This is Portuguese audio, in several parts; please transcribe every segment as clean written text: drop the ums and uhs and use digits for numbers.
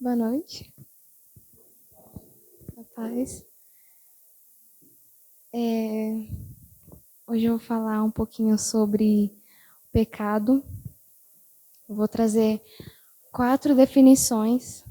Boa noite. A paz. Hoje eu vou falar um pouquinho sobre pecado. Eu vou trazer quatro definições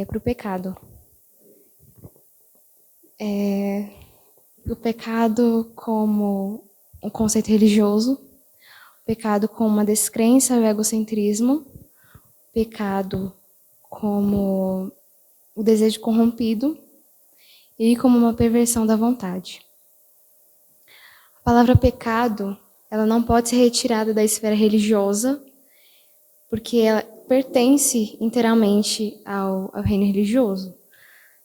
para o pecado. O pecado como um conceito religioso, o pecado como uma descrença e o egocentrismo, o pecado como o desejo corrompido e como uma perversão da vontade. A palavra pecado, ela não pode ser retirada da esfera religiosa, porque ela pertence inteiramente ao reino religioso.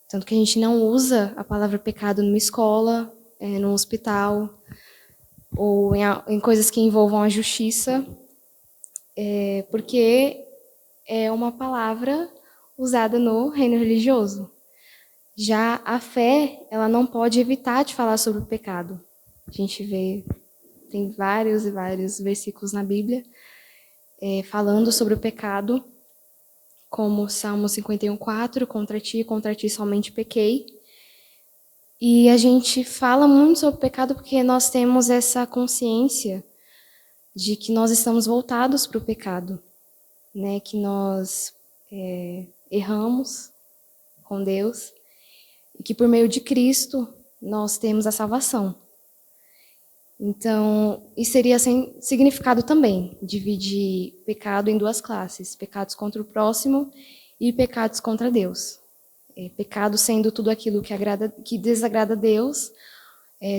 Tanto que a gente não usa a palavra pecado numa escola, num hospital, ou em coisas que envolvam a justiça, porque é uma palavra usada no reino religioso. Já a fé, ela não pode evitar de falar sobre o pecado. A gente vê, tem vários e vários versículos na Bíblia falando sobre o pecado, como Salmo 51:4, contra ti somente pequei. E a gente fala muito sobre o pecado porque nós temos essa consciência de que nós estamos voltados para o pecado, né? Que nós erramos com Deus e que por meio de Cristo nós temos a salvação. Então, isso seria sem significado também, dividir pecado em duas classes, pecados contra o próximo e pecados contra Deus. Pecado sendo tudo aquilo que desagrada a Deus,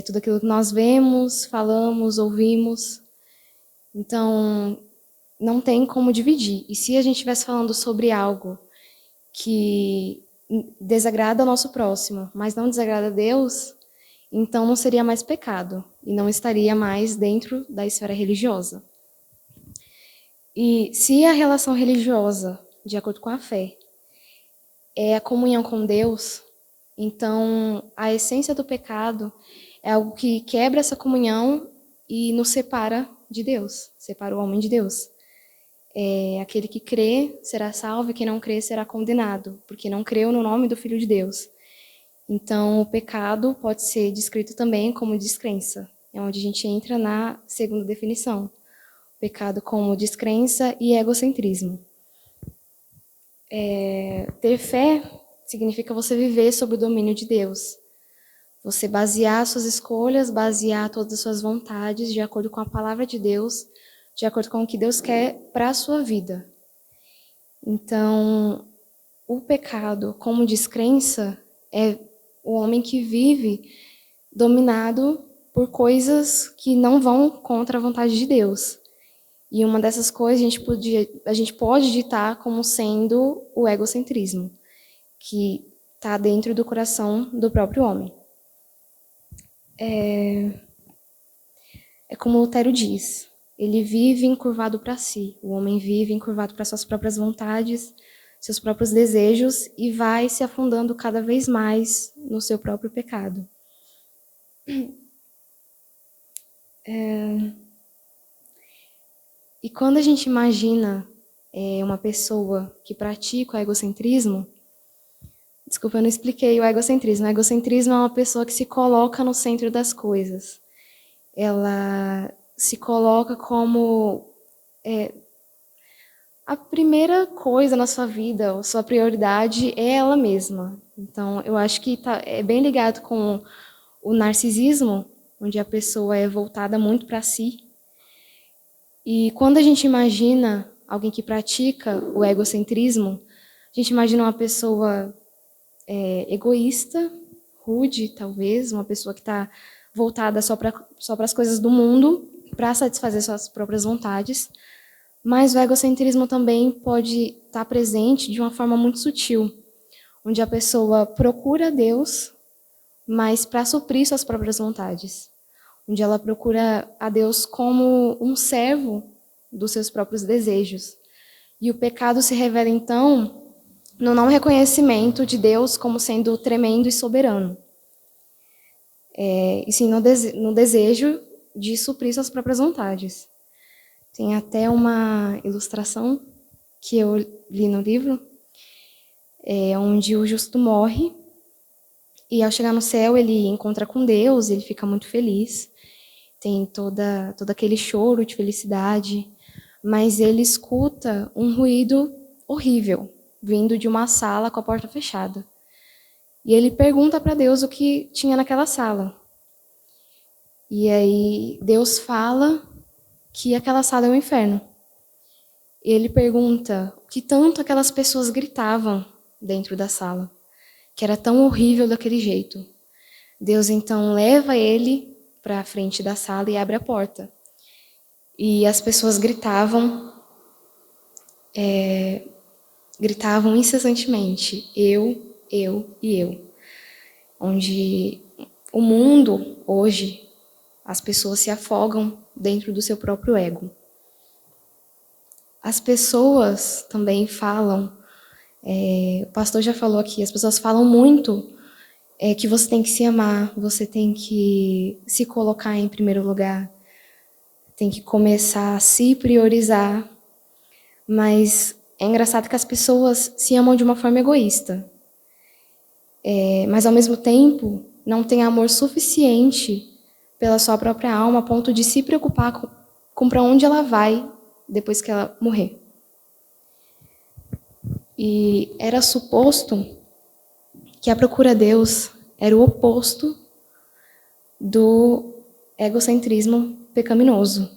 tudo aquilo que nós vemos, falamos, ouvimos. Então, não tem como dividir. E se a gente estivesse falando sobre algo que desagrada ao nosso próximo, mas não desagrada a Deus, então não seria mais pecado e não estaria mais dentro da esfera religiosa. E se a relação religiosa, de acordo com a fé, é a comunhão com Deus, então a essência do pecado é algo que quebra essa comunhão e nos separa de Deus, separa o homem de Deus. Aquele que crê será salvo e quem não crê será condenado, porque não creu no nome do Filho de Deus. Então, o pecado pode ser descrito também como descrença. É onde a gente entra na segunda definição. Pecado como descrença e egocentrismo. Ter fé significa você viver sob o domínio de Deus. Você basear suas escolhas, basear todas as suas vontades de acordo com a palavra de Deus, de acordo com o que Deus quer para a sua vida. Então, o pecado como descrença é o homem que vive dominado por coisas que não vão contra a vontade de Deus. E uma dessas coisas a gente pode ditar como sendo o egocentrismo, que está dentro do coração do próprio homem. É como Lutero diz, ele vive encurvado para si. O homem vive encurvado para suas próprias vontades, seus próprios desejos e vai se afundando cada vez mais no seu próprio pecado. E quando a gente imagina uma pessoa que pratica o egocentrismo, desculpa, eu não expliquei o egocentrismo. O egocentrismo é uma pessoa que se coloca no centro das coisas. Ela se coloca como a primeira coisa na sua vida, a sua prioridade é ela mesma. Então, eu acho que é bem ligado com o narcisismo, onde a pessoa é voltada muito para si. E quando a gente imagina alguém que pratica o egocentrismo, a gente imagina uma pessoa egoísta, rude, talvez, uma pessoa que está voltada só para as coisas do mundo, para satisfazer suas próprias vontades. Mas o egocentrismo também pode estar presente de uma forma muito sutil, onde a pessoa procura Deus, mas para suprir suas próprias vontades. Onde ela procura a Deus como um servo dos seus próprios desejos. E o pecado se revela, então, no não reconhecimento de Deus como sendo tremendo e soberano. E sim no desejo de suprir suas próprias vontades. Tem até uma ilustração que eu li no livro, onde o justo morre e ao chegar no céu ele encontra com Deus, ele fica muito feliz, tem todo aquele choro de felicidade, mas ele escuta um ruído horrível vindo de uma sala com a porta fechada. E ele pergunta para Deus o que tinha naquela sala. E aí Deus fala que aquela sala é o inferno. Ele pergunta o que tanto aquelas pessoas gritavam dentro da sala, que era tão horrível daquele jeito. Deus então leva ele para a frente da sala e abre a porta. E as pessoas gritavam incessantemente, eu e eu. Onde o mundo, hoje, as pessoas se afogam dentro do seu próprio ego. As pessoas também falam, o pastor já falou aqui, as pessoas falam muito que você tem que se amar, você tem que se colocar em primeiro lugar, tem que começar a se priorizar. Mas é engraçado que as pessoas se amam de uma forma egoísta. Mas, ao mesmo tempo, não têm amor suficiente pela sua própria alma a ponto de se preocupar com para onde ela vai depois que ela morrer. E era suposto que a procura a Deus era o oposto do egocentrismo pecaminoso.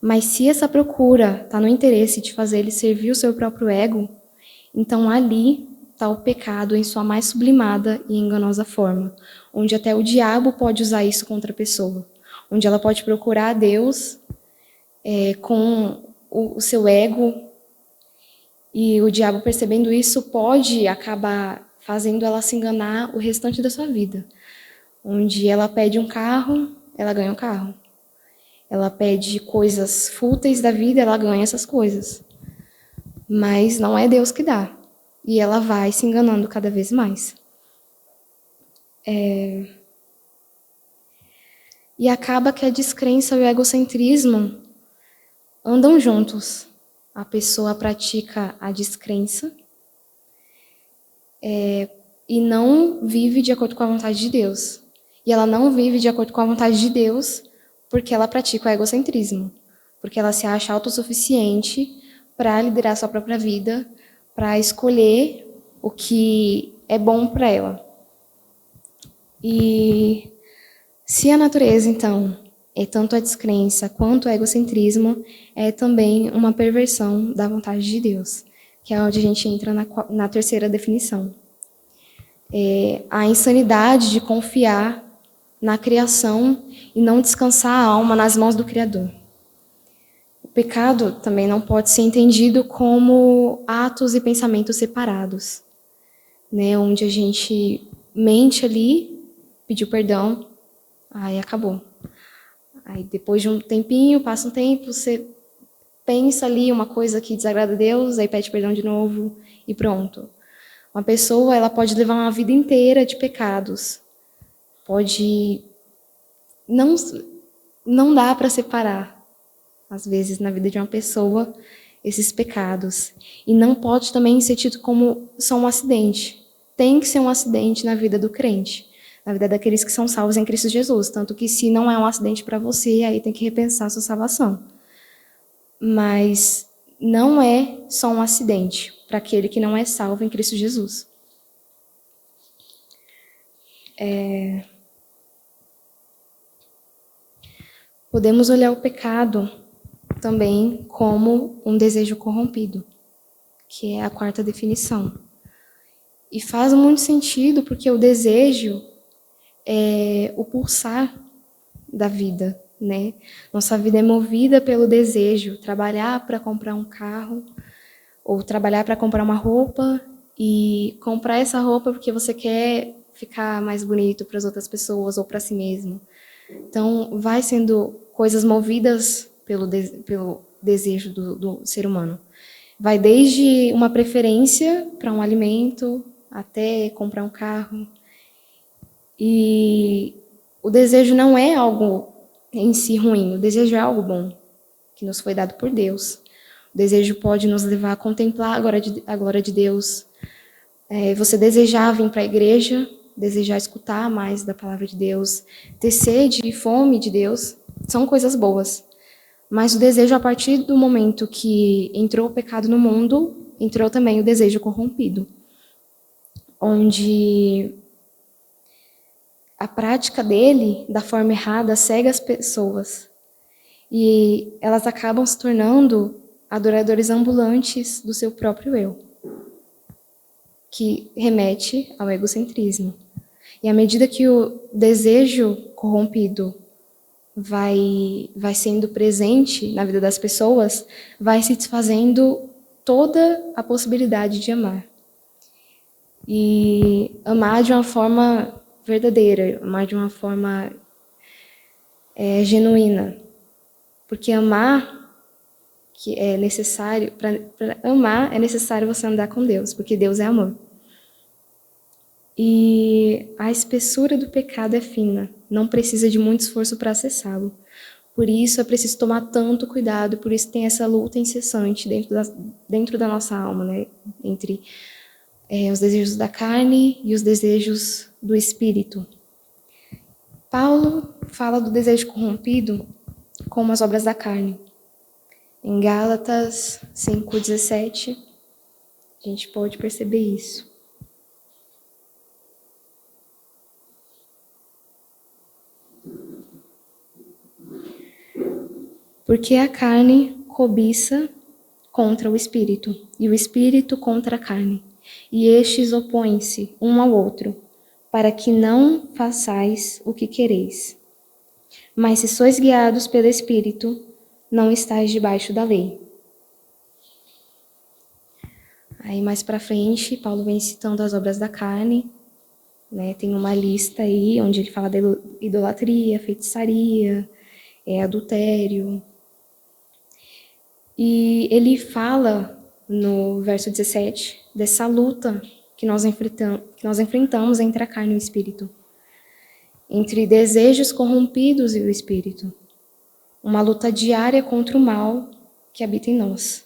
Mas se essa procura está no interesse de fazer ele servir o seu próprio ego, então ali está o pecado em sua mais sublimada e enganosa forma, onde até o diabo pode usar isso contra a pessoa, onde ela pode procurar a Deus com o seu ego, e o diabo, percebendo isso, pode acabar fazendo ela se enganar o restante da sua vida, onde ela pede um carro, ela ganha um carro. Ela pede coisas fúteis da vida, ela ganha essas coisas. Mas não é Deus que dá. E ela vai se enganando cada vez mais. E acaba que a descrença e o egocentrismo andam juntos. A pessoa pratica a descrença e não vive de acordo com a vontade de Deus. E ela não vive de acordo com a vontade de Deus porque ela pratica o egocentrismo. Porque ela se acha autossuficiente para liderar sua própria vida, para escolher o que é bom para ela. E se a natureza, então, é tanto a descrença quanto o egocentrismo, é também uma perversão da vontade de Deus, que é onde a gente entra na terceira definição. A insanidade de confiar na criação e não descansar a alma nas mãos do Criador. O pecado também não pode ser entendido como atos e pensamentos separados, né? Onde a gente mente ali, pediu perdão, aí acabou. Aí depois de um tempinho, passa um tempo, você pensa ali uma coisa que desagrada a Deus, aí pede perdão de novo e pronto. Uma pessoa, ela pode levar uma vida inteira de pecados. Pode... Não dá para separar, às vezes, na vida de uma pessoa, esses pecados. E não pode também ser tido como só um acidente. Tem que ser um acidente na vida do crente, na vida daqueles que são salvos em Cristo Jesus. Tanto que se não é um acidente para você, aí tem que repensar a sua salvação. Mas não é só um acidente para aquele que não é salvo em Cristo Jesus. Podemos olhar o pecado também como um desejo corrompido, que é a quarta definição. E faz muito sentido porque o desejo é o pulsar da vida, né? Nossa vida é movida pelo desejo, trabalhar para comprar um carro, ou trabalhar para comprar uma roupa, e comprar essa roupa porque você quer ficar mais bonito para as outras pessoas ou para si mesmo. Então, vai sendo coisas movidas pelo desejo do ser humano. Vai desde uma preferência para um alimento até comprar um carro. E o desejo não é algo em si ruim, o desejo é algo bom. que nos foi dado por Deus. O desejo pode nos levar a contemplar a glória de Deus. Você desejar vir para a igreja, desejar escutar mais da palavra de Deus, ter sede e fome de Deus, são coisas boas. Mas o desejo, a partir do momento que entrou o pecado no mundo, entrou também o desejo corrompido, onde a prática dele, da forma errada, cega as pessoas. E elas acabam se tornando adoradores ambulantes do seu próprio eu, que remete ao egocentrismo. E à medida que o desejo corrompido vai sendo presente na vida das pessoas, vai se desfazendo toda a possibilidade de amar. E amar de uma forma verdadeira, amar de uma forma genuína. Porque amar, que é necessário, para amar é necessário você andar com Deus, porque Deus é amor. E a espessura do pecado é fina, não precisa de muito esforço para acessá-lo. Por isso é preciso tomar tanto cuidado, por isso tem essa luta incessante dentro da nossa alma, né? Entre os desejos da carne e os desejos do espírito. Paulo fala do desejo corrompido como as obras da carne. Em Gálatas 5:17, a gente pode perceber isso. Porque a carne cobiça contra o espírito, e o espírito contra a carne. E estes opõem-se um ao outro, para que não façais o que quereis. Mas se sois guiados pelo Espírito, não estáis debaixo da lei. Aí mais para frente, Paulo vem citando as obras da carne, né? Tem uma lista aí onde ele fala da idolatria, feitiçaria, adultério. E ele fala no verso 17 dessa luta que nós enfrentamos entre a carne e o espírito, entre desejos corrompidos e o espírito. Uma luta diária contra o mal que habita em nós.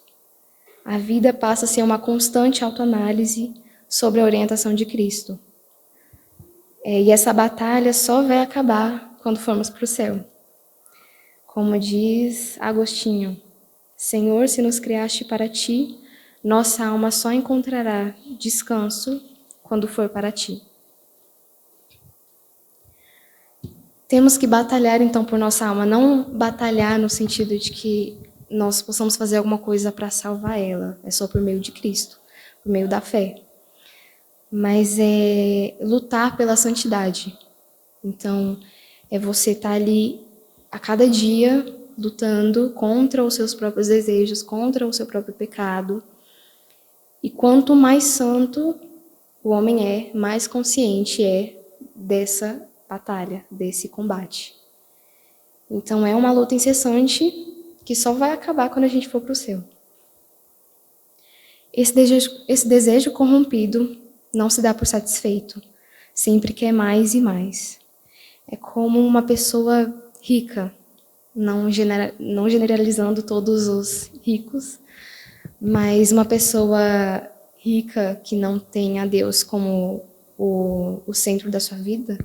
A vida passa a ser uma constante autoanálise sobre a orientação de Cristo. E essa batalha só vai acabar quando formos para o céu. Como diz Agostinho, Senhor, se nos criaste para ti, nossa alma só encontrará descanso quando for para ti. Temos que batalhar, então, por nossa alma. Não batalhar no sentido de que nós possamos fazer alguma coisa para salvar ela. É só por meio de Cristo, por meio da fé. Mas é lutar pela santidade. Então, é você estar ali a cada dia lutando contra os seus próprios desejos, contra o seu próprio pecado. E quanto mais santo o homem é, mais consciente é dessa batalha, desse combate. Então é uma luta incessante que só vai acabar quando a gente for para o céu. Esse desejo corrompido não se dá por satisfeito, sempre quer mais e mais. É como uma pessoa rica, não generalizando todos os ricos, mas uma pessoa rica que não tem a Deus como o centro da sua vida,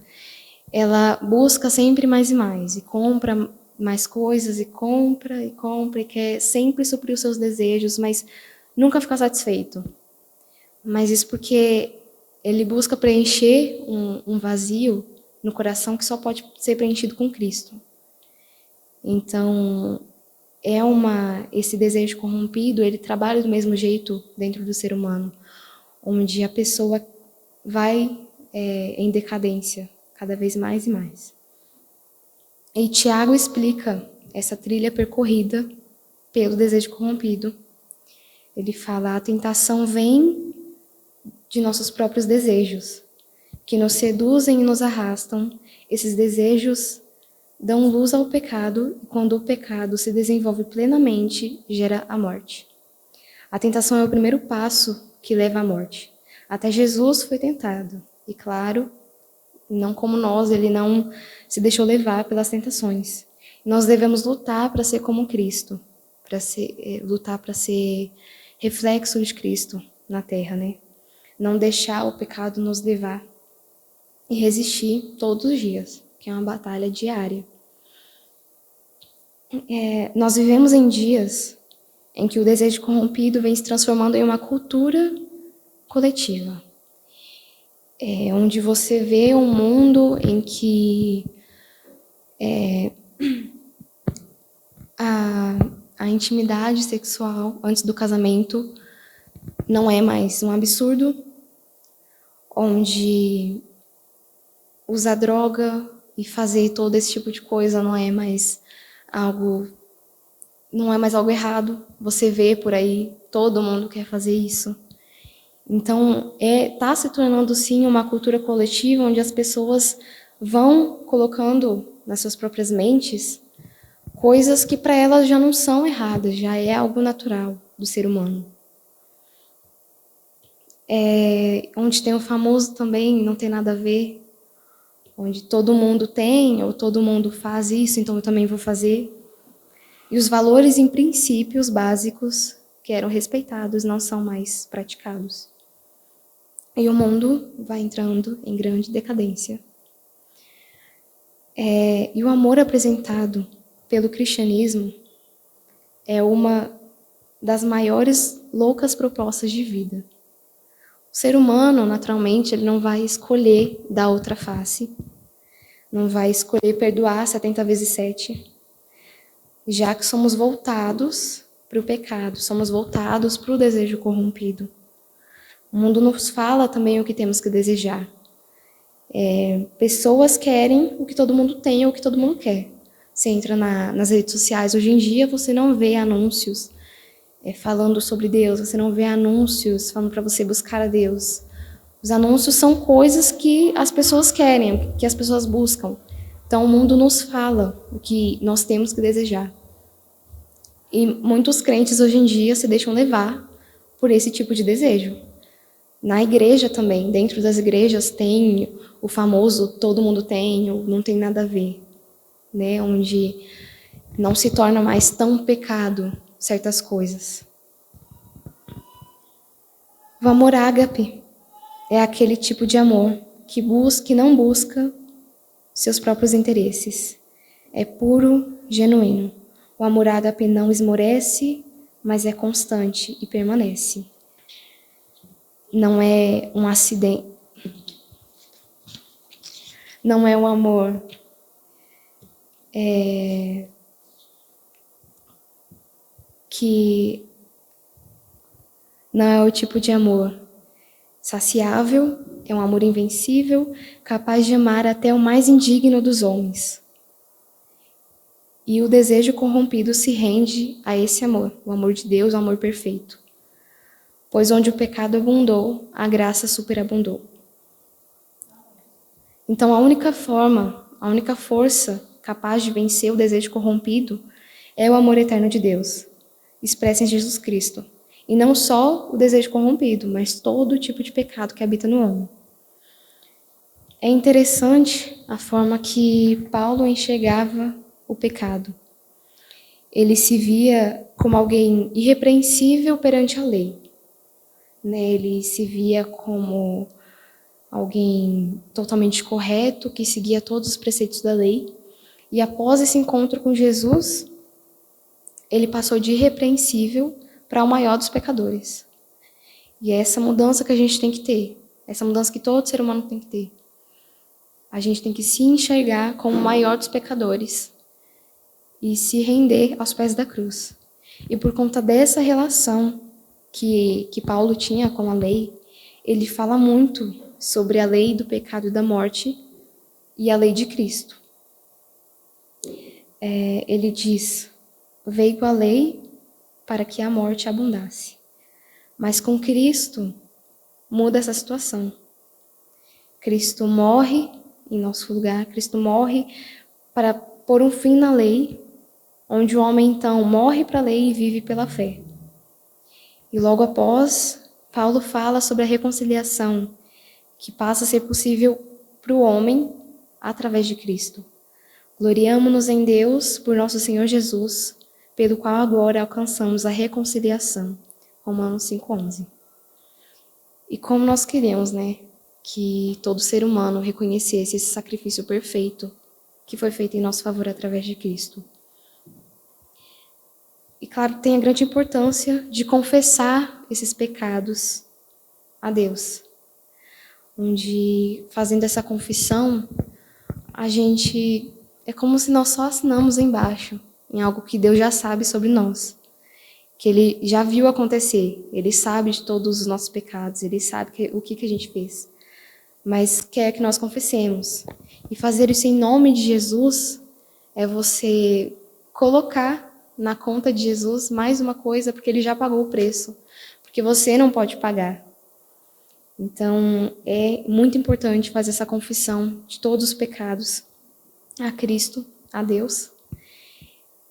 ela busca sempre mais e mais, e compra mais coisas, e compra, e quer sempre suprir os seus desejos, mas nunca fica satisfeito. Mas isso porque ele busca preencher um vazio no coração que só pode ser preenchido com Cristo. Então, esse desejo corrompido, ele trabalha do mesmo jeito dentro do ser humano, onde a pessoa vai em decadência, cada vez mais e mais. E Tiago explica essa trilha percorrida pelo desejo corrompido. Ele fala, a tentação vem de nossos próprios desejos, que nos seduzem e nos arrastam. Esses desejos dão luz ao pecado, e quando o pecado se desenvolve plenamente, gera a morte. A tentação é o primeiro passo que leva à morte. Até Jesus foi tentado. E claro, não como nós, ele não se deixou levar pelas tentações. Nós devemos lutar para ser como Cristo. lutar para ser reflexo de Cristo na Terra, né? Não deixar o pecado nos levar e resistir todos os dias, que é uma batalha diária. Nós vivemos em dias em que o desejo corrompido vem se transformando em uma cultura coletiva, onde você vê um mundo em que a intimidade sexual antes do casamento não é mais um absurdo, onde usar droga e fazer todo esse tipo de coisa não é mais algo errado. Você vê por aí, todo mundo quer fazer isso. Então, tá se tornando, sim, uma cultura coletiva onde as pessoas vão colocando nas suas próprias mentes coisas que para elas já não são erradas, já é algo natural do ser humano. Onde tem o famoso também, não tem nada a ver, onde todo mundo tem ou todo mundo faz isso, então eu também vou fazer. E os valores e princípios básicos que eram respeitados não são mais praticados. E o mundo vai entrando em grande decadência. E o amor apresentado pelo cristianismo é uma das maiores loucas propostas de vida. O ser humano, naturalmente, ele não vai escolher dar outra face, não vai escolher perdoar 70 vezes 7, já que somos voltados para o pecado, somos voltados para o desejo corrompido. O mundo nos fala também o que temos que desejar. Pessoas querem o que todo mundo tem ou o que todo mundo quer. Você entra nas redes sociais hoje em dia, você não vê anúncios falando sobre Deus, você não vê anúncios falando para você buscar a Deus. Os anúncios são coisas que as pessoas querem, que as pessoas buscam. Então o mundo nos fala o que nós temos que desejar. E muitos crentes hoje em dia se deixam levar por esse tipo de desejo. Na igreja também, dentro das igrejas tem o famoso todo mundo tem ou não tem nada a ver, né? Onde não se torna mais tão pecado certas coisas. O amor ágape é aquele tipo de amor que não busca seus próprios interesses. É puro, genuíno. O amor ágape não esmorece, mas é constante e permanece. Não é um acidente. Não é um amor que não é o tipo de amor saciável, é um amor invencível, capaz de amar até o mais indigno dos homens. E o desejo corrompido se rende a esse amor, o amor de Deus, o amor perfeito. Pois onde o pecado abundou, a graça superabundou. Então a única força capaz de vencer o desejo corrompido é o amor eterno de Deus, expresso em Jesus Cristo. E não só o desejo corrompido, mas todo tipo de pecado que habita no homem. É interessante a forma que Paulo enxergava o pecado. Ele se via como alguém irrepreensível perante a lei. Ele se via como alguém totalmente correto, que seguia todos os preceitos da lei. E após esse encontro com Jesus, ele passou de irrepreensível para o maior dos pecadores. E é essa mudança que a gente tem que ter, essa mudança que todo ser humano tem que ter. A gente tem que se enxergar como o maior dos pecadores e se render aos pés da cruz. E por conta dessa relação que Paulo tinha com a lei, ele fala muito sobre a lei do pecado e da morte e a lei de Cristo. Ele diz: veio a lei para que a morte abundasse. Mas com Cristo muda essa situação. Cristo morre em nosso lugar, Cristo morre para pôr um fim na lei, onde o homem então morre para a lei e vive pela fé. E logo após, Paulo fala sobre a reconciliação, que passa a ser possível para o homem através de Cristo. Gloriamo-nos em Deus por nosso Senhor Jesus, pelo qual agora alcançamos a reconciliação. Romanos 5:11. E como nós queremos, né, que todo ser humano reconhecesse esse sacrifício perfeito que foi feito em nosso favor através de Cristo. E claro, tem a grande importância de confessar esses pecados a Deus. Onde, fazendo essa confissão, a gente é como se nós só assinamos embaixo em algo que Deus já sabe sobre nós, que Ele já viu acontecer, Ele sabe de todos os nossos pecados, Ele sabe o que a gente fez, mas quer que nós confessemos. E fazer isso em nome de Jesus é você colocar na conta de Jesus mais uma coisa, porque Ele já pagou o preço, porque você não pode pagar. Então, é muito importante fazer essa confissão de todos os pecados a Cristo, a Deus,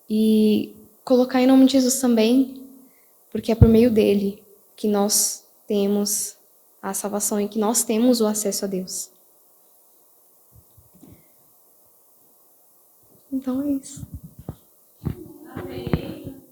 e colocar em nome de Jesus também, porque é por meio dele que nós temos a salvação e que nós temos o acesso a Deus. Então é isso.